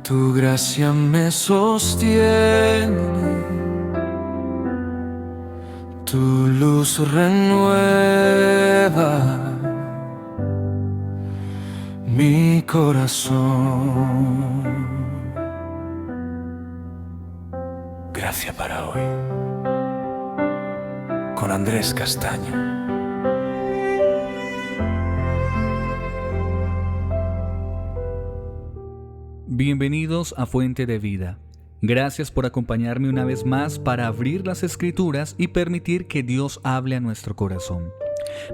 Tu gracia me sostiene, tu luz renueva mi corazón. Gracia para hoy, con Andrés Castaño. Bienvenidos a Fuente de Vida. Gracias por acompañarme una vez más para abrir las Escrituras y permitir que Dios hable a nuestro corazón.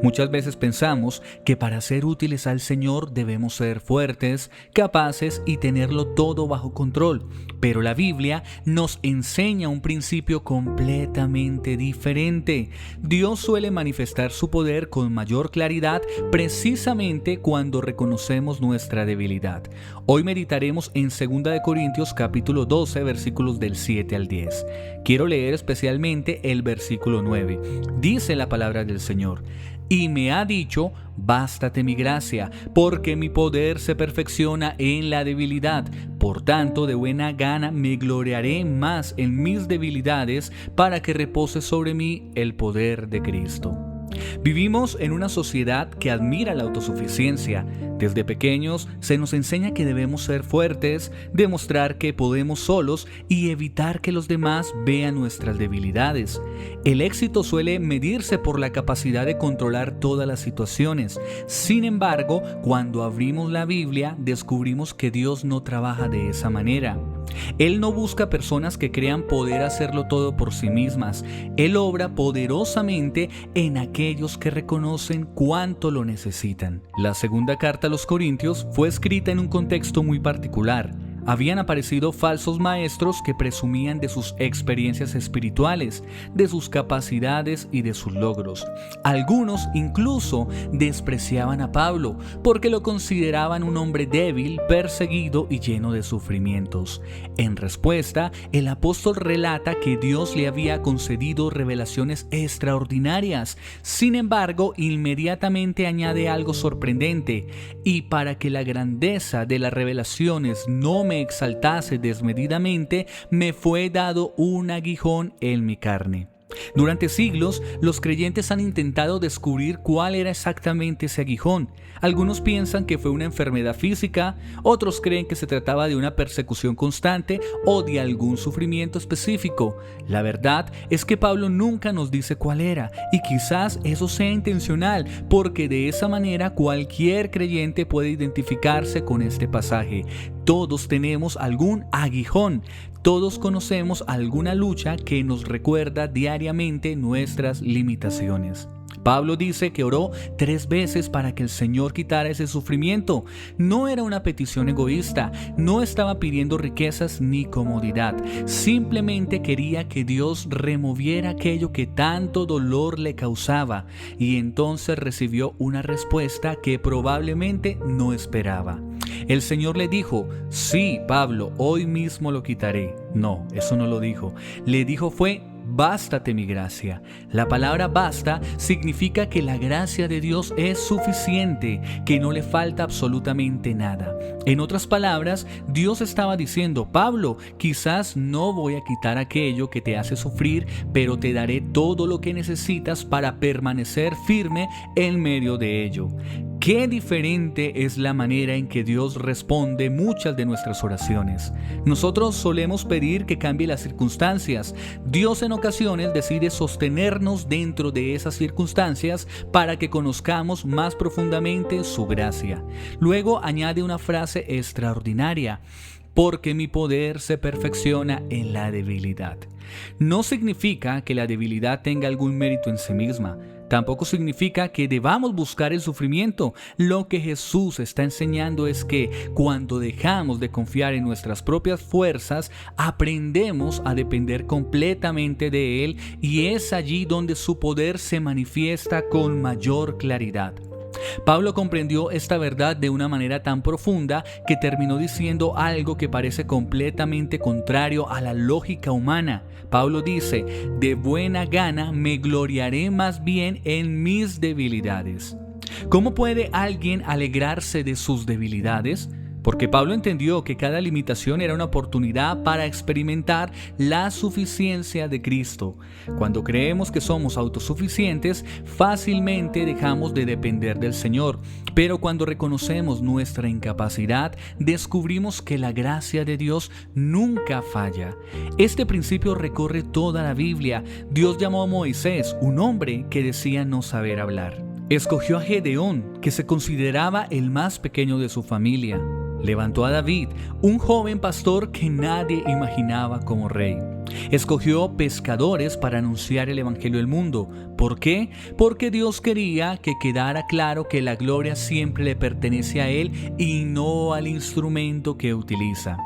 Muchas veces pensamos que para ser útiles al Señor debemos ser fuertes, capaces y tenerlo todo bajo control, pero la Biblia nos enseña un principio completamente diferente. Dios suele manifestar su poder con mayor claridad precisamente cuando reconocemos nuestra debilidad. Hoy meditaremos en 2 Corintios capítulo 12, versículos del 7 al 10. Quiero leer especialmente el versículo 9. Dice la palabra del Señor: y me ha dicho, bástate mi gracia, porque mi poder se perfecciona en la debilidad. Por tanto, de buena gana me gloriaré más en mis debilidades, para que repose sobre mí el poder de Cristo. Vivimos en una sociedad que admira la autosuficiencia. Desde pequeños se nos enseña que debemos ser fuertes, demostrar que podemos solos y evitar que los demás vean nuestras debilidades. El éxito suele medirse por la capacidad de controlar todas las situaciones. Sin embargo, cuando abrimos la Biblia, descubrimos que Dios no trabaja de esa manera. Él no busca personas que crean poder hacerlo todo por sí mismas. Él obra poderosamente en aquellos que reconocen cuánto lo necesitan. La segunda carta a los Corintios fue escrita en un contexto muy particular. Habían aparecido falsos maestros que presumían de sus experiencias espirituales, de sus capacidades y de sus logros. Algunos incluso despreciaban a Pablo porque lo consideraban un hombre débil, perseguido y lleno de sufrimientos. En respuesta, el apóstol relata que Dios le había concedido revelaciones extraordinarias. Sin embargo, inmediatamente añade algo sorprendente: y para que la grandeza de las revelaciones no me exaltase desmedidamente, me fue dado un aguijón en mi carne. Durante siglos, los creyentes han intentado descubrir cuál era exactamente ese aguijón. Algunos piensan que fue una enfermedad física, otros creen que se trataba de una persecución constante o de algún sufrimiento específico. La verdad es que Pablo nunca nos dice cuál era, y quizás eso sea intencional, porque de esa manera cualquier creyente puede identificarse con este pasaje. Todos tenemos algún aguijón. Todos conocemos alguna lucha que nos recuerda diariamente nuestras limitaciones. Pablo dice que oró 3 veces para que el Señor quitara ese sufrimiento. No era una petición egoísta, no estaba pidiendo riquezas ni comodidad. Simplemente quería que Dios removiera aquello que tanto dolor le causaba, y entonces recibió una respuesta que probablemente no esperaba. El Señor le dijo: sí, Pablo, hoy mismo lo quitaré. No, eso no lo dijo. Le dijo fue: bástate mi gracia. La palabra basta significa que la gracia de Dios es suficiente, que no le falta absolutamente nada. En otras palabras, Dios estaba diciendo: Pablo, quizás no voy a quitar aquello que te hace sufrir, pero te daré todo lo que necesitas para permanecer firme en medio de ello. Qué diferente es la manera en que Dios responde muchas de nuestras oraciones. Nosotros solemos pedir que cambie las circunstancias. Dios en ocasiones decide sostenernos dentro de esas circunstancias para que conozcamos más profundamente su gracia. Luego añade una frase extraordinaria: porque mi poder se perfecciona en la debilidad. No significa que la debilidad tenga algún mérito en sí misma. Tampoco significa que debamos buscar el sufrimiento. Lo que Jesús está enseñando es que cuando dejamos de confiar en nuestras propias fuerzas, aprendemos a depender completamente de Él, y es allí donde su poder se manifiesta con mayor claridad. Pablo comprendió esta verdad de una manera tan profunda que terminó diciendo algo que parece completamente contrario a la lógica humana. Pablo dice: de buena gana me gloriaré más bien en mis debilidades. ¿Cómo puede alguien alegrarse de sus debilidades? porque Pablo entendió que cada limitación era una oportunidad para experimentar la suficiencia de Cristo. Cuando creemos que somos autosuficientes, fácilmente dejamos de depender del Señor, pero cuando reconocemos nuestra incapacidad, descubrimos que la gracia de Dios nunca falla. Este principio recorre toda la Biblia. Dios llamó a Moisés, un hombre que decía no saber hablar. Escogió a Gedeón, que se consideraba el más pequeño de su familia. Levantó a David, un joven pastor que nadie imaginaba como rey. Escogió pescadores para anunciar el evangelio al mundo. ¿Por qué? Porque Dios quería que quedara claro que la gloria siempre le pertenece a Él y no al instrumento que utiliza.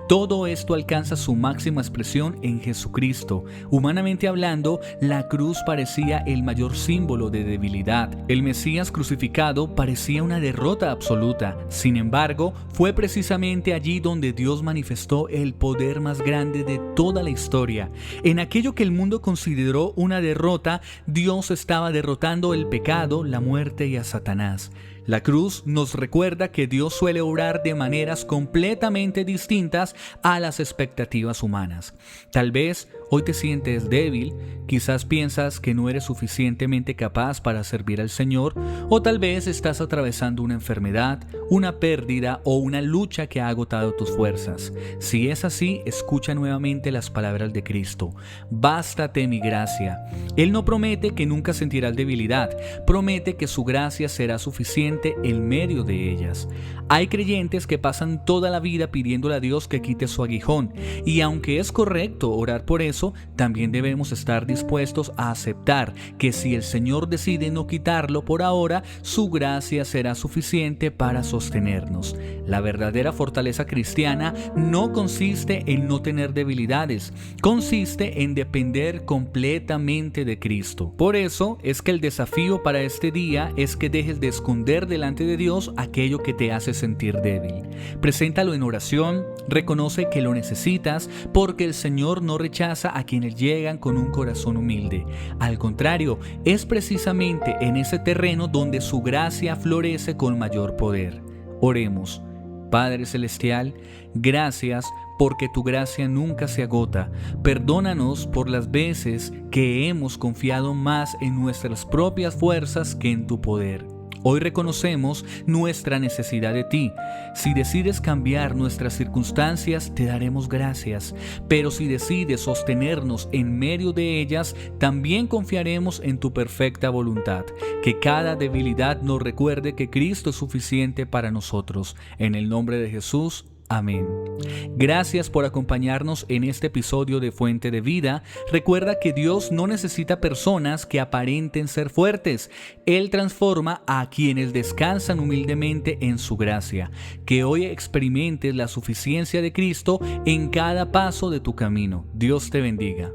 Todo esto alcanza su máxima expresión en Jesucristo. Humanamente hablando, la cruz parecía el mayor símbolo de debilidad. El Mesías crucificado parecía una derrota absoluta. Sin embargo, fue precisamente allí donde Dios manifestó el poder más grande de toda la historia. En aquello que el mundo consideró una derrota, Dios estaba derrotando el pecado, la muerte y a Satanás. La cruz nos recuerda que Dios suele obrar de maneras completamente distintas a las expectativas humanas. Tal vez hoy te sientes débil, quizás piensas que no eres suficientemente capaz para servir al Señor, o tal vez estás atravesando una enfermedad, una pérdida o una lucha que ha agotado tus fuerzas. Si es así, escucha nuevamente las palabras de Cristo. Bástate mi gracia. Él no promete que nunca sentirás debilidad, promete que su gracia será suficiente en medio de ellas. Hay creyentes que pasan toda la vida pidiéndole a Dios que quite su aguijón, y aunque es correcto orar por eso, también debemos estar dispuestos a aceptar que si el Señor decide no quitarlo por ahora, su gracia será suficiente para sostenernos. La verdadera fortaleza cristiana no consiste en no tener debilidades, consiste en depender completamente de Cristo. Por eso es que el desafío para este día es que dejes de esconder delante de Dios aquello que te hace sentir débil. Preséntalo en oración, reconoce que lo necesitas, porque el Señor no rechaza a quienes llegan con un corazón humilde. Al contrario, es precisamente en ese terreno donde su gracia florece con mayor poder. Oremos. Padre Celestial, gracias porque tu gracia nunca se agota. Perdónanos por las veces que hemos confiado más en nuestras propias fuerzas que en tu poder. Hoy reconocemos nuestra necesidad de ti. Si decides cambiar nuestras circunstancias, te daremos gracias. Pero si decides sostenernos en medio de ellas, también confiaremos en tu perfecta voluntad. Que cada debilidad nos recuerde que Cristo es suficiente para nosotros. En el nombre de Jesús. Amén. Gracias por acompañarnos en este episodio de Fuente de Vida. Recuerda que Dios no necesita personas que aparenten ser fuertes. Él transforma a quienes descansan humildemente en su gracia. Que hoy experimentes la suficiencia de Cristo en cada paso de tu camino. Dios te bendiga.